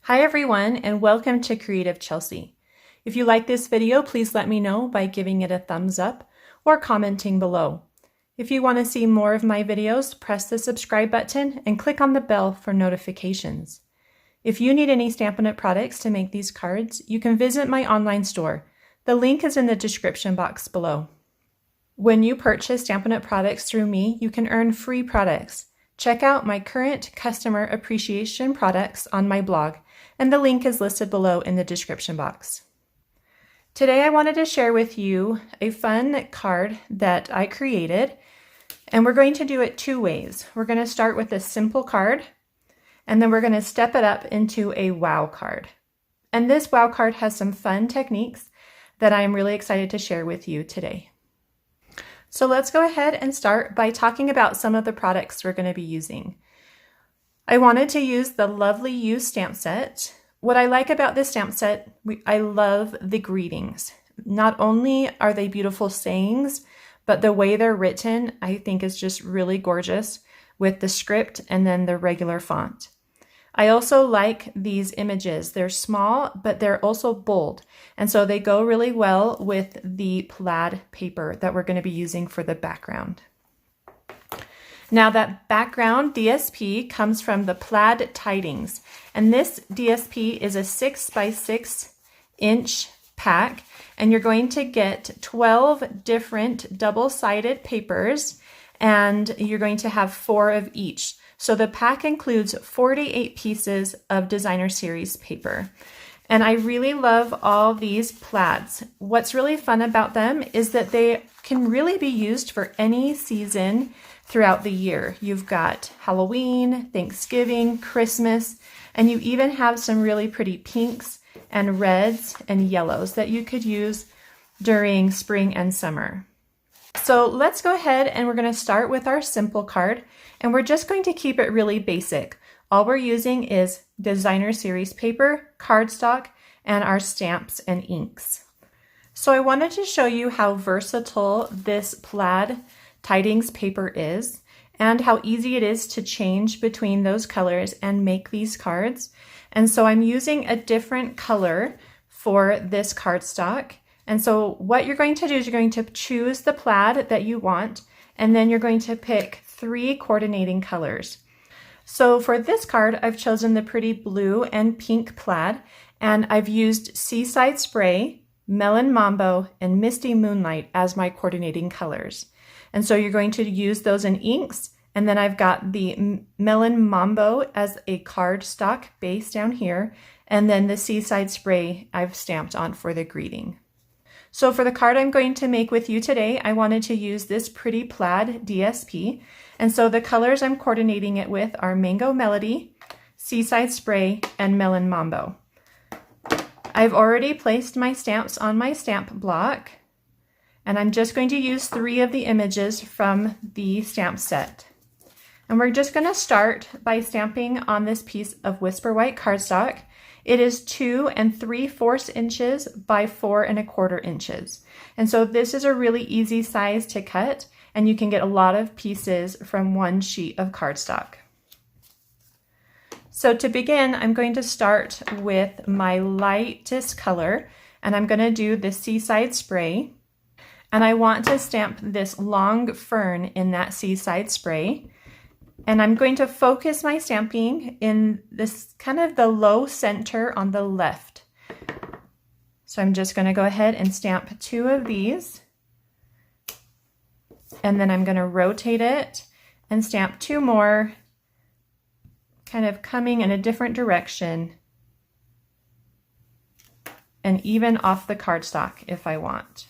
Hi everyone, and welcome to Creative Chelsea. If you like this video, please let me know by giving it a thumbs up or commenting below. If you want to see more of my videos, press the subscribe button and click on the bell for notifications. If you need any Stampin' Up! Products to make these cards, you can visit my online store. The link is in the description box below. When you purchase Stampin' Up! Products through me, you can earn free products. Check out my current customer appreciation products on my blog, and the link is listed below in the description box. Today I wanted to share with you a fun card that I created, and we're going to do it two ways. We're going to start with a simple card, and then we're going to step it up into a wow card. And this wow card has some fun techniques that I'm really excited to share with you today. So let's go ahead and start by talking about some of the products we're going to be using. I wanted to use the Lovely You stamp set. What I like about this stamp set, I love the greetings. Not only are they beautiful sayings, but the way they're written I think is just really gorgeous with the script and then the regular font. I also like these images. They're small, but they're also bold. And so they go really well with the plaid paper that we're going to be using for the background. Now that background DSP comes from the Plaid Tidings. And this DSP is a 6x6 inch pack. And you're going to get 12 different double-sided papers. And you're going to have 4 of each. So the pack includes 48 pieces of designer series paper. And I really love all these plaids. What's really fun about them is that they can really be used for any season throughout the year. You've got Halloween, Thanksgiving, Christmas, and you even have some really pretty pinks and reds and yellows that you could use during spring and summer. So let's go ahead and we're going to start with our simple card, and we're just going to keep it really basic. All we're using is designer series paper, cardstock, and our stamps and inks. So I wanted to show you how versatile this Plaid Tidings paper is and how easy it is to change between those colors and make these cards. And so I'm using a different color for this cardstock. And so what you're going to do is you're going to choose the plaid that you want, and then you're going to pick 3 coordinating colors. So for this card, I've chosen the pretty blue and pink plaid, and I've used Seaside Spray, Melon Mambo, and Misty Moonlight as my coordinating colors. And so you're going to use those in inks, and then I've got the Melon Mambo as a cardstock base down here, and then the Seaside Spray I've stamped on for the greeting. So for the card I'm going to make with you today, I wanted to use this pretty plaid DSP. And so the colors I'm coordinating it with are Mango Melody, Seaside Spray, and Melon Mambo. I've already placed my stamps on my stamp block, and I'm just going to use 3 of the images from the stamp set. And we're just going to start by stamping on this piece of Whisper White cardstock. It is 2 3/4 inches by 4 1/4 inches. And so this is a really easy size to cut, and you can get a lot of pieces from one sheet of cardstock. So to begin, I'm going to start with my lightest color, and I'm going to do the Seaside Spray. And I want to stamp this long fern in that Seaside Spray. And I'm going to focus my stamping in this kind of the low center on the left. So I'm just going to go ahead and stamp 2 of these. And then I'm going to rotate it and stamp 2 more, kind of coming in a different direction and even off the cardstock if I want.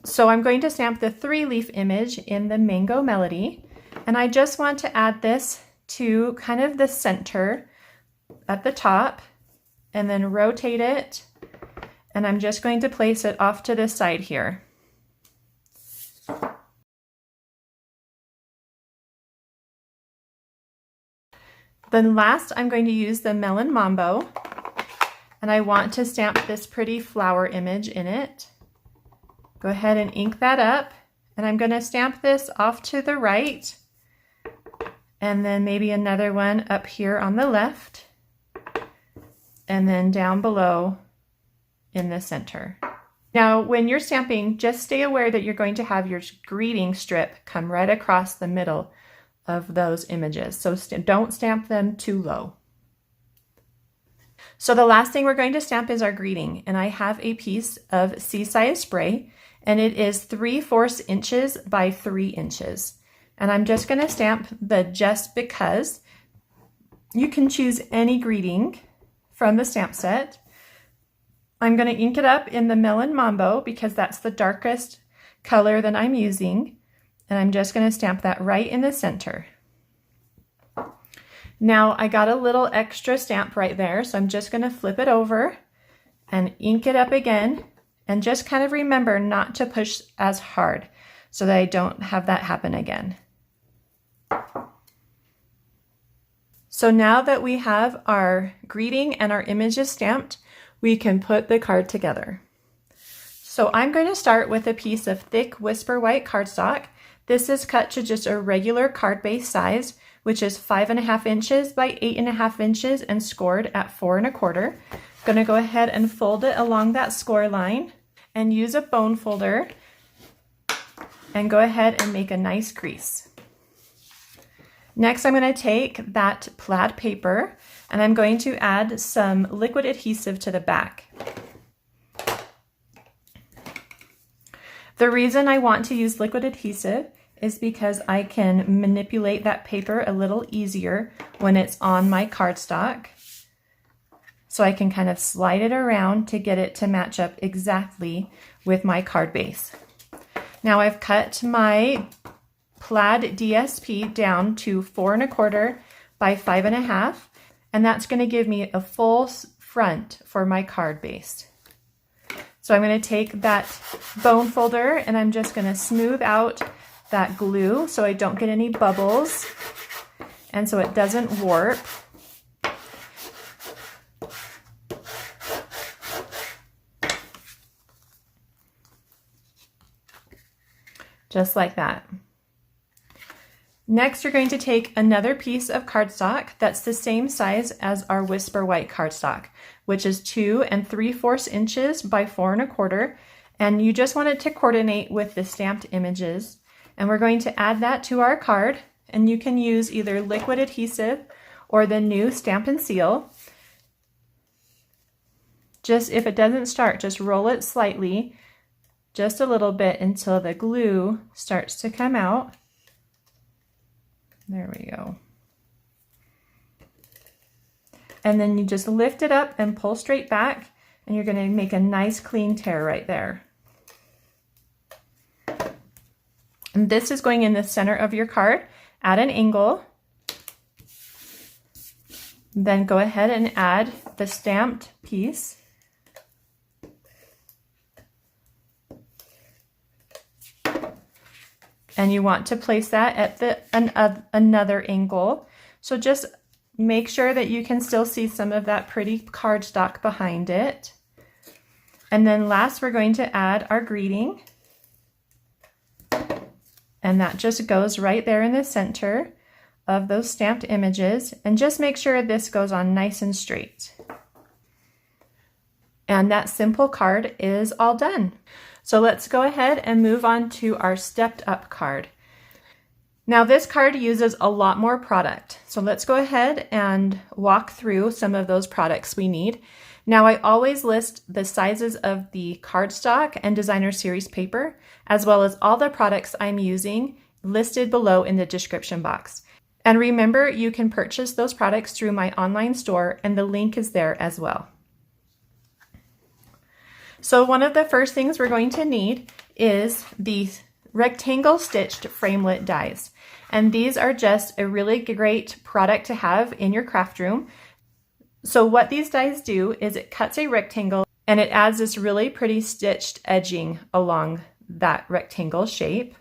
So I'm going to stamp the 3-leaf image in the Mango Melody, and I just want to add this to kind of the center at the top and then rotate it, and I'm just going to place it off to the side here. Then last I'm going to use the Melon Mambo, and I want to stamp this pretty flower image in it. Go ahead and ink that up, and I'm going to stamp this off to the right and then maybe another one up here on the left, and then down below in the center. Now, when you're stamping, just stay aware that you're going to have your greeting strip come right across the middle of those images. So don't stamp them too low. So the last thing we're going to stamp is our greeting. And I have a piece of sea-size spray, and it is 3/4 inches by 3 inches. And I'm just going to stamp the just because. You can choose any greeting from the stamp set. I'm going to ink it up in the Melon Mambo because that's the darkest color that I'm using. And I'm just going to stamp that right in the center. Now I got a little extra stamp right there, so I'm just going to flip it over and ink it up again. And just kind of remember not to push as hard so that I don't have that happen again. So now that we have our greeting and our images stamped, we can put the card together. So I'm going to start with a piece of thick Whisper White cardstock. This is cut to just a regular card base size, which is 5.5 inches by 8.5 inches and scored at 4 1/4. I'm going to go ahead and fold it along that score line and use a bone folder and go ahead and make a nice crease. Next, I'm going to take that plaid paper and I'm going to add some liquid adhesive to the back. The reason I want to use liquid adhesive is because I can manipulate that paper a little easier when it's on my cardstock. So I can kind of slide it around to get it to match up exactly with my card base. Now I've cut my plaid DSP down to 4 1/4 by 5.5, and that's going to give me a full front for my card base. So I'm going to take that bone folder and I'm just going to smooth out that glue so I don't get any bubbles and so it doesn't warp. Just like that. Next, you're going to take another piece of cardstock that's the same size as our Whisper White cardstock, which is 2 3/4 inches by 4 1/4, and you just want it to coordinate with the stamped images. And we're going to add that to our card, and you can use either liquid adhesive or the new Stamp and Seal. Just if it doesn't start, just roll it slightly, just a little bit until the glue starts to come out. There we go. And then you just lift it up and pull straight back, and you're going to make a nice clean tear right there. And this is going in the center of your card at an angle. Then go ahead and add the stamped piece. And you want to place that at another angle. So just make sure that you can still see some of that pretty cardstock behind it. And then last, we're going to add our greeting. And that just goes right there in the center of those stamped images. And just make sure this goes on nice and straight. And that simple card is all done. So let's go ahead and move on to our stepped up card. Now this card uses a lot more product. So let's go ahead and walk through some of those products we need. Now I always list the sizes of the cardstock and designer series paper, as well as all the products I'm using listed below in the description box. And remember, you can purchase those products through my online store and the link is there as well. So one of the first things we're going to need is the rectangle stitched framelit dies. And these are just a really great product to have in your craft room. So what these dies do is it cuts a rectangle and it adds this really pretty stitched edging along that rectangle shape.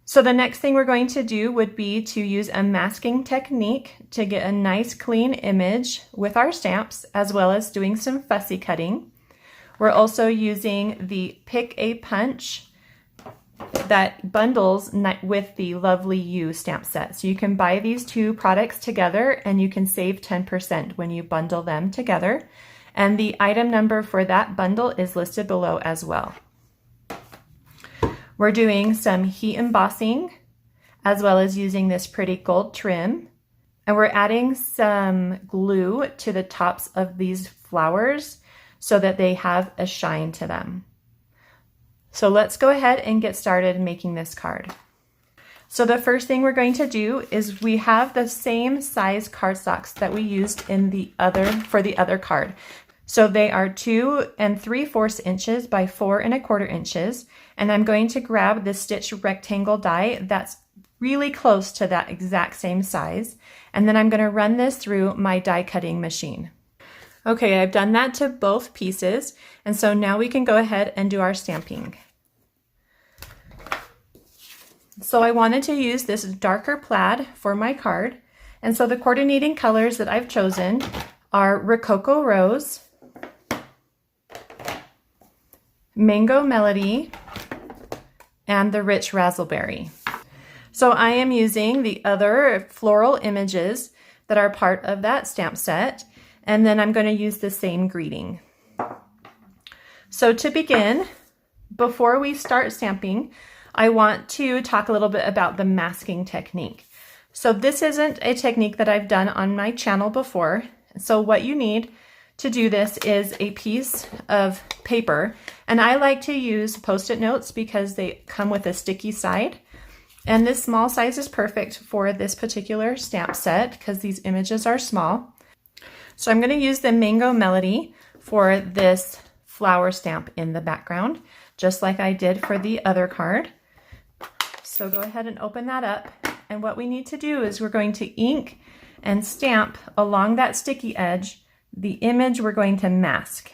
So the next thing we're going to do would be to use a masking technique to get a nice clean image with our stamps, as well as doing some fussy cutting. We're also using the Pick a Punch that bundles with the Lovely You stamp set. So you can buy these two products together and you can save 10% when you bundle them together. And the item number for that bundle is listed below as well. We're doing some heat embossing as well as using this pretty gold trim. And we're adding some glue to the tops of these flowers so that they have a shine to them. So let's go ahead and get started making this card. So the first thing we're going to do is we have the same size cardstocks that we used in for the other card. So they are 2 3/4 inches by 4 1/4 inches. And I'm going to grab this stitch rectangle die that's really close to that exact same size. And then I'm going to run this through my die cutting machine. Okay, I've done that to both pieces. And so now we can go ahead and do our stamping. So I wanted to use this darker plaid for my card. And so the coordinating colors that I've chosen are Rococo Rose, Mango Melody, and the Rich Razzleberry. So I am using the other floral images that are part of that stamp set, and then I'm going to use the same greeting. So to begin, before we start stamping, I want to talk a little bit about the masking technique. So this isn't a technique that I've done on my channel before. So what you need to do this is a piece of paper, and I like to use Post-it notes because they come with a sticky side. And this small size is perfect for this particular stamp set because these images are small. So I'm going to use the Mango Melody for this flower stamp in the background, just like I did for the other card. So go ahead and open that up. And what we need to do is we're going to ink and stamp along that sticky edge the image we're going to mask.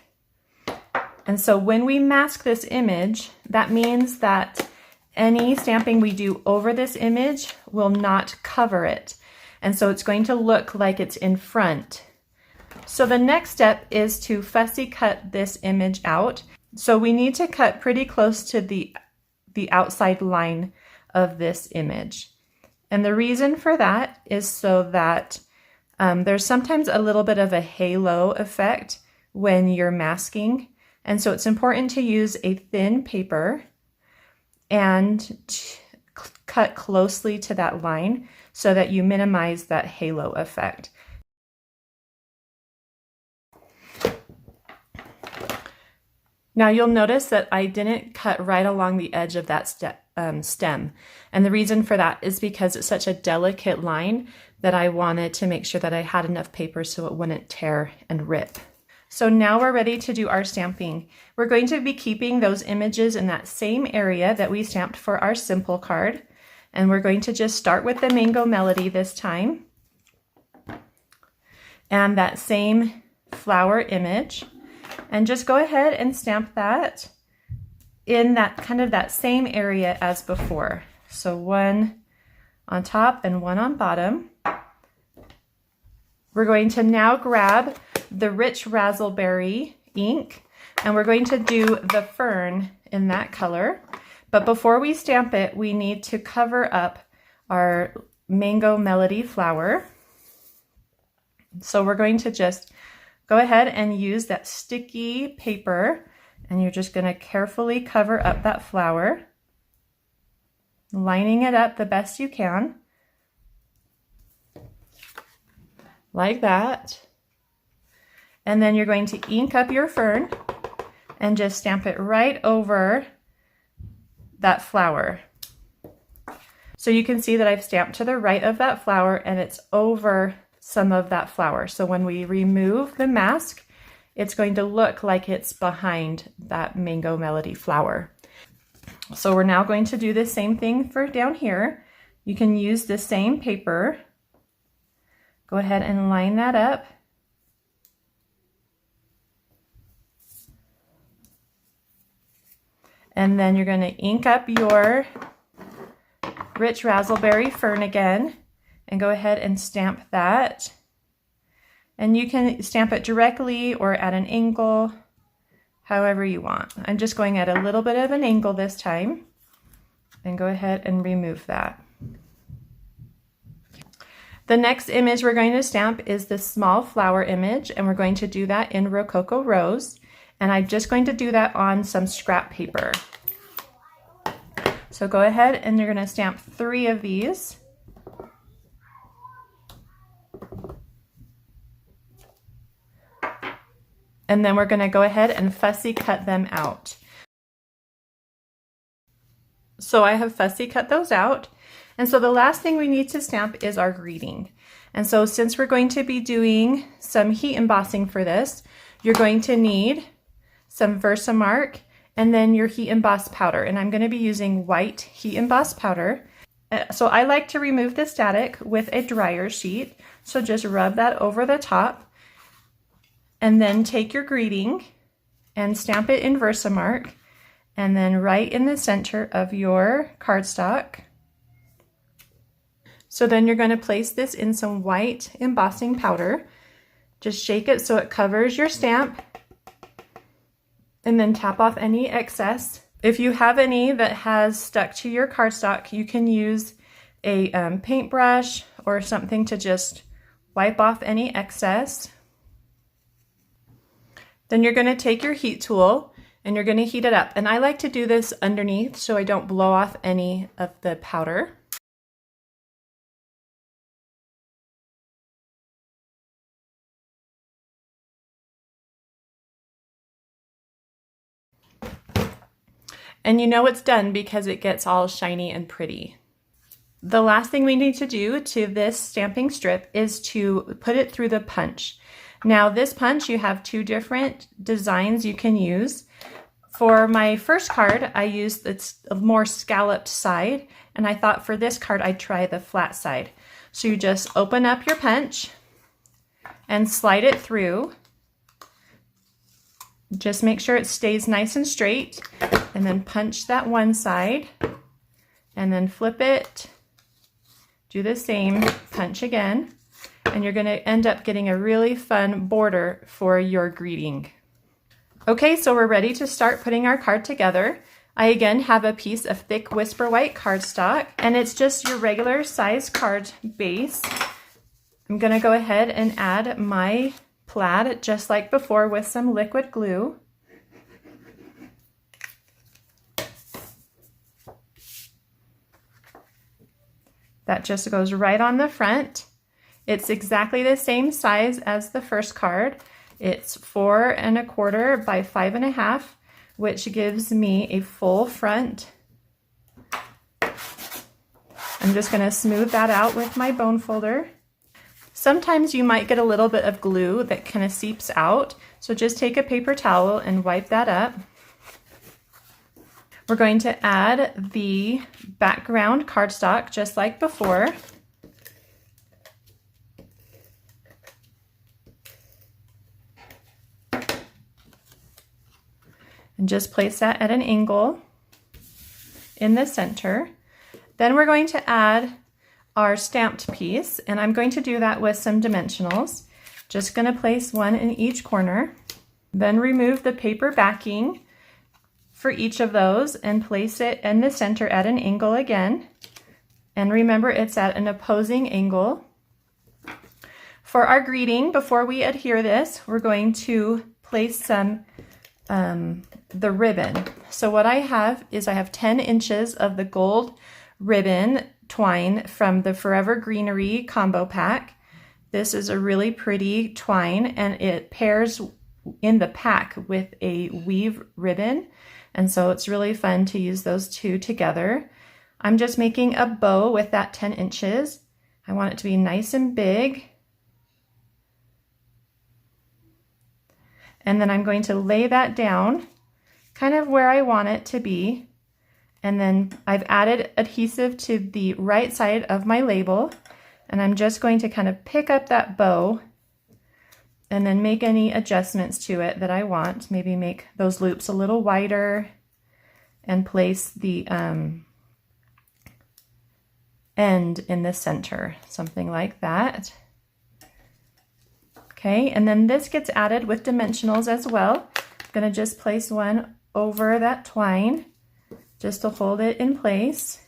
And so when we mask this image, that means that any stamping we do over this image will not cover it. And so it's going to look like it's in front. So the next step is to fussy cut this image out. So we need to cut pretty close to the outside line of this image. And the reason for that is so that there's sometimes a little bit of a halo effect when you're masking. And so it's important to use a thin paper and cut closely to that line so that you minimize that halo effect. Now you'll notice that I didn't cut right along the edge of that stem. And the reason for that is because it's such a delicate line that I wanted to make sure that I had enough paper so it wouldn't tear and rip. So now we're ready to do our stamping. We're going to be keeping those images in that same area that we stamped for our simple card. And we're going to just start with the Mango Melody this time. And that same flower image. And just go ahead and stamp that in that kind of that same area as before. So one on top and one on bottom. We're going to now grab the Rich Razzleberry ink, and we're going to do the fern in that color. But before we stamp it, we need to cover up our Mango Melody flower. So we're going to just go ahead and use that sticky paper, and you're just going to carefully cover up that flower, lining it up the best you can, like that. And then you're going to ink up your fern and just stamp it right over that flower. So you can see that I've stamped to the right of that flower and it's over some of that flower. So when we remove the mask, it's going to look like it's behind that Mango Melody flower. So we're now going to do the same thing for down here. You can use the same paper. Go ahead and line that up. And then you're going to ink up your Rich Razzleberry fern again and go ahead and stamp that. And you can stamp it directly or at an angle, however you want. I'm just going at a little bit of an angle this time. and go ahead and remove that. The next image we're going to stamp is the small flower image, and we're going to do that in Rococo Rose. And I'm just going to do that on some scrap paper. So go ahead and you're going to stamp 3 of these. And then we're going to go ahead and fussy cut them out. So I have fussy cut those out. And so the last thing we need to stamp is our greeting. And so since we're going to be doing some heat embossing for this, you're going to need some Versamark and then your heat emboss powder. And I'm going to be using white heat emboss powder. So I like to remove the static with a dryer sheet. So just rub that over the top and then take your greeting and stamp it in Versamark and then right in the center of your cardstock. So then you're going to place this in some white embossing powder. Just shake it so it covers your stamp and then tap off any excess. If you have any that has stuck to your cardstock, you can use a paintbrush or something to just wipe off any excess. Then you're going to take your heat tool and you're going to heat it up. And I like to do this underneath so I don't blow off any of the powder. And you know it's done because it gets all shiny and pretty. The last thing we need to do to this stamping strip is to put it through the punch. Now this punch, you have 2 different designs you can use. For my first card, I used a more scalloped side, and I thought for this card I'd try the flat side. So you just open up your punch and slide it through. Just make sure it stays nice and straight, and then punch that one side, and then flip it, do the same, punch again, and you're going to end up getting a really fun border for your greeting. Okay, so we're ready to start putting our card together. I again have a piece of thick Whisper White cardstock, and it's just your regular size card base. I'm going to go ahead and add my plaid just like before with some liquid glue. That just goes right on the front. It's exactly the same size as the first card. It's 4 1/4 by 5 1/2, which gives me a full front. I'm just going to smooth that out with my bone folder. Sometimes you might get a little bit of glue that kind of seeps out, so just take a paper towel and wipe that up. We're going to add the background cardstock just like before. And just place that at an angle in the center. Then we're going to add our stamped piece, and I'm going to do that with some dimensionals. Just going to place one in each corner. Then remove the paper backing for each of those and place it in the center at an angle again. And remember, it's at an opposing angle. For our greeting, before we adhere this, we're going to place some the ribbon. So what I have is I have 10 inches of the gold ribbon twine from the Forever Greenery combo pack. This is a really pretty twine, and it pairs in the pack with a weave ribbon, and so it's really fun to use those 2 together. I'm just making a bow with that 10 inches. I want it to be nice and big. And then I'm going to lay that down kind of where I want it to be. And then I've added adhesive to the right side of my label, and I'm just going to kind of pick up that bow and then make any adjustments to it that I want. Maybe make those loops a little wider and place the end in the center, something like that. Okay, and then this gets added with dimensionals as well. I'm gonna just place one over that twine just to hold it in place.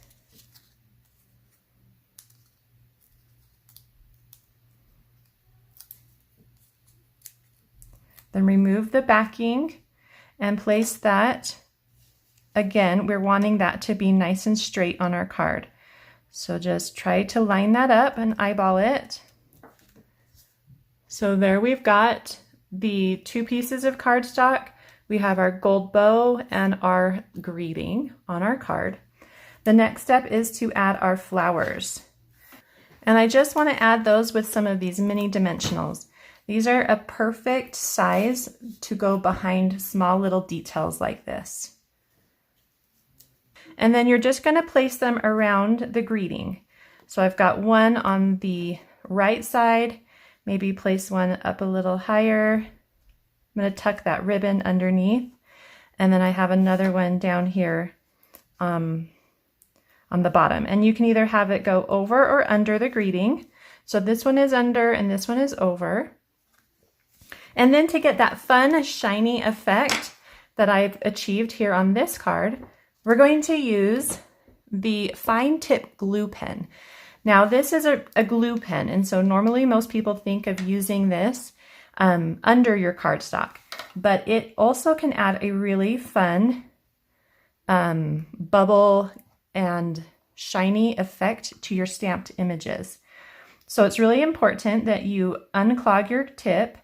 Then remove the backing and place that. Again, we're wanting that to be nice and straight on our card. So just try to line that up and eyeball it. So there we've got the 2 pieces of cardstock. We have our gold bow and our greeting on our card. The next step is to add our flowers. And I just want to add those with some of these mini dimensionals. These are a perfect size to go behind small little details like this. And then you're just going to place them around the greeting. So I've got one on the right side, maybe place one up a little higher. I'm going to tuck that ribbon underneath. And then I have another one down here on the bottom. And you can either have it go over or under the greeting. So this one is under and this one is over. And then to get that fun, shiny effect that I've achieved here on this card, we're going to use the fine tip glue pen. Now this is a glue pen, and so normally most people think of using this under your cardstock, but it also can add a really fun bubble and shiny effect to your stamped images. So it's really important that you unclog your tip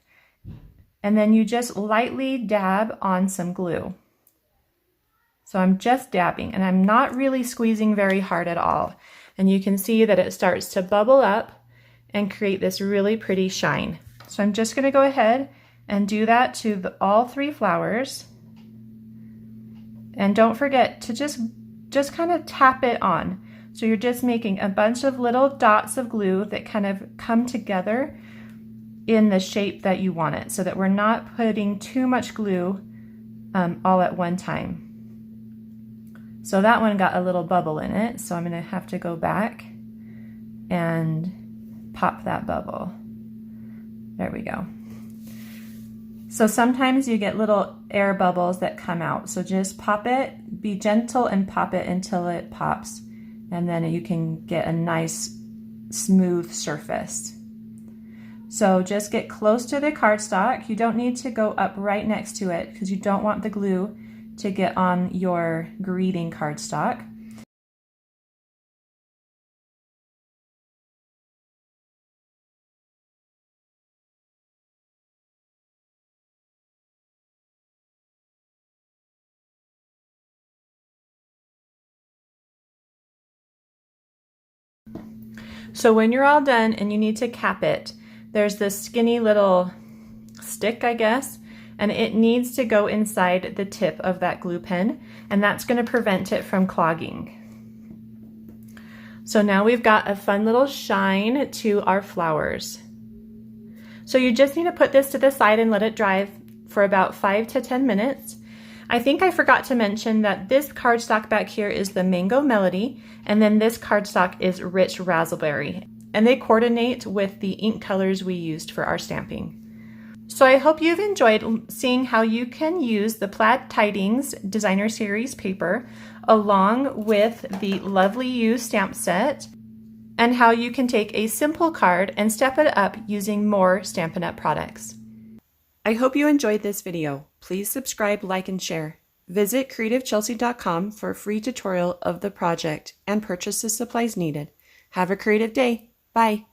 and then you just lightly dab on some glue. So I'm just dabbing and I'm not really squeezing very hard at all. And you can see that it starts to bubble up and create this really pretty shine. So I'm just going to go ahead and do that to all 3 flowers. And don't forget to just kind of tap it on. So you're just making a bunch of little dots of glue that kind of come together in the shape that you want it, so that we're not putting too much glue all at one time. So that one got a little bubble in it, so I'm going to have to go back and pop that bubble. There we go. So sometimes you get little air bubbles that come out, so just pop it, be gentle and pop it until it pops, and then you can get a nice smooth surface. So just get close to the cardstock. You don't need to go up right next to it because you don't want the glue to get on your greeting cardstock. So when you're all done and you need to cap it, there's this skinny little stick, I guess, and it needs to go inside the tip of that glue pen, and that's going to prevent it from clogging. So now we've got a fun little shine to our flowers. So you just need to put this to the side and let it dry for about 5 to 10 minutes. I think I forgot to mention that this cardstock back here is the Mango Melody, and then this cardstock is Rich Razzleberry, and they coordinate with the ink colors we used for our stamping. So I hope you've enjoyed seeing how you can use the Plaid Tidings Designer Series paper along with the Lovely You stamp set, and how you can take a simple card and step it up using more Stampin' Up! Products. I hope you enjoyed this video. Please subscribe, like, and share. Visit creativechelsea.com for a free tutorial of the project and purchase the supplies needed. Have a creative day. Bye.